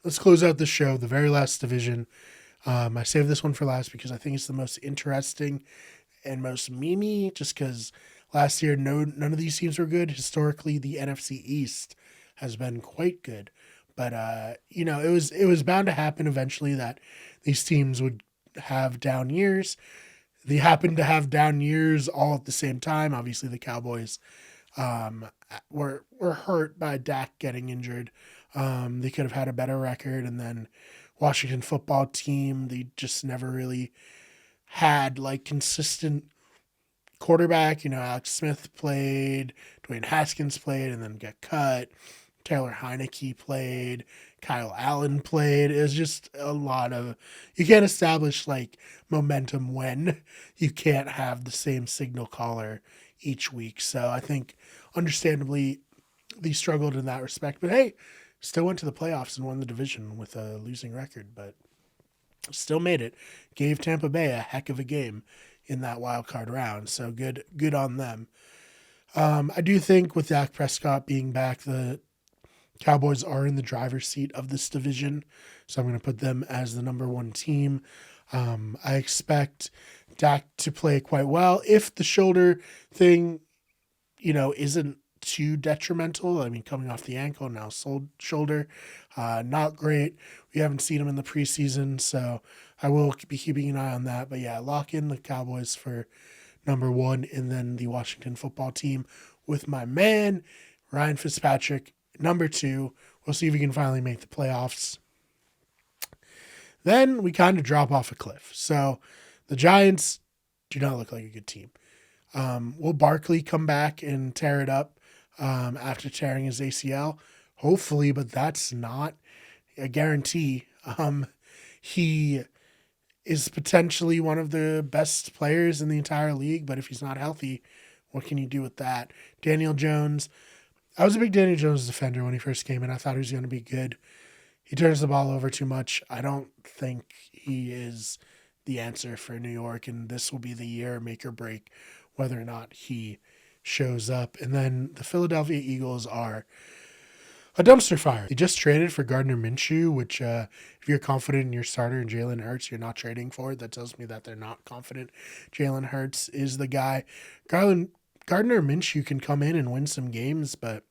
let's close out the show, the very last division. I saved this one for last because I think it's the most interesting and most memey, just because last year none of these teams were good. Historically, the NFC East has been quite good, but it was bound to happen eventually that these teams would have down years. They happened to have down years all at the same time. Obviously, the Cowboys were hurt by Dak getting injured. They could have had a better record, and then Washington football team, they just never really had like consistent quarterback. Alex Smith played, Dwayne Haskins played, and then got cut. Taylor Heineke played, Kyle Allen played. It was just a lot of, you can't establish like momentum when you can't have the same signal caller each week. So I think understandably they struggled in that respect, but hey, still went to the playoffs and won the division with a losing record, but still made it. Gave Tampa Bay a heck of a game in that wild card round. So good on them. I do think with Dak Prescott being back, the Cowboys are in the driver's seat of this division, so I'm going to put them as the number one team. I expect Dak to play quite well if the shoulder thing, isn't too detrimental. I mean, coming off the ankle, now shoulder, not great. We haven't seen him in the preseason, so I will be keeping an eye on that. But yeah, lock in the Cowboys for number one, and then the Washington football team with my man, Ryan Fitzpatrick, number two. We'll see if we can finally make the playoffs. Then we kind of drop off a cliff. So the Giants do not look like a good team. Will Barkley come back and tear it up after tearing his ACL? Hopefully, but that's not a guarantee. He is potentially one of the best players in the entire league, but if he's not healthy, what can you do with that? Daniel Jones. I was a big Daniel Jones defender when he first came in. I thought he was going to be good. He turns the ball over too much. I don't think he is the answer for New York, and this will be the year, make or break, whether or not he shows up. And then the Philadelphia Eagles are a dumpster fire. They just traded for Gardner Minshew, which if you're confident in your starter and Jalen Hurts, you're not trading for it. That tells me that they're not confident Jalen Hurts is the guy. Gardner Minshew can come in and win some games, but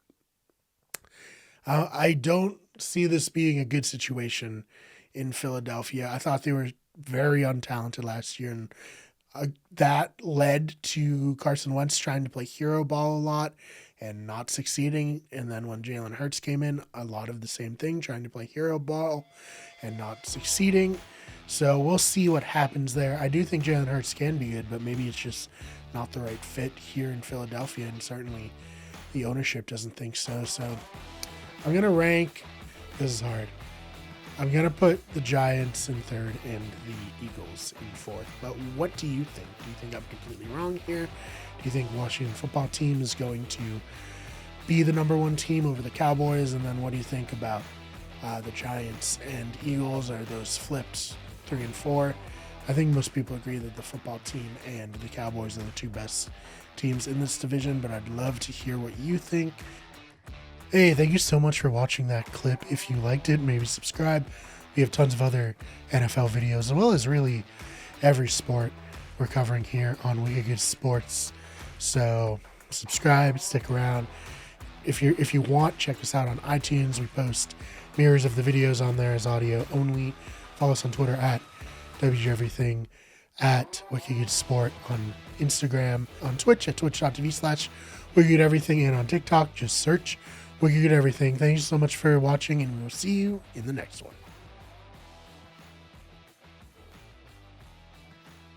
I don't see this being a good situation in Philadelphia. I thought they were very untalented last year, and that led to Carson Wentz trying to play hero ball a lot and not succeeding. And then when Jalen Hurts came in, a lot of the same thing, trying to play hero ball and not succeeding. So we'll see what happens there. I do think Jalen Hurts can be good, but maybe it's just not the right fit here in Philadelphia, and certainly the ownership doesn't think so. So I'm going to rank, this is hard, I'm going to put the Giants in third and the Eagles in fourth. But what do you think? Do you think I'm completely wrong here? Do you think Washington football team is going to be the number one team over the Cowboys? And then what do you think about the Giants and Eagles? Are those flipped 3 and 4? I think most people agree that the football team and the Cowboys are the two best teams in this division, but I'd love to hear what you think. Hey, thank you so much for watching that clip. If you liked it, maybe subscribe. We have tons of other NFL videos, as well as really every sport we're covering here on Wicked Good Sports. So subscribe, stick around. If you want, check us out on iTunes. We post mirrors of the videos on there as audio only. Follow us on Twitter at WGEverything, at Wicked Good Sport, on Instagram, on Twitch at twitch.tv/WickedEverything, and on TikTok, just search Wicked Good Everything. Thank you so much for watching, and we'll see you in the next one.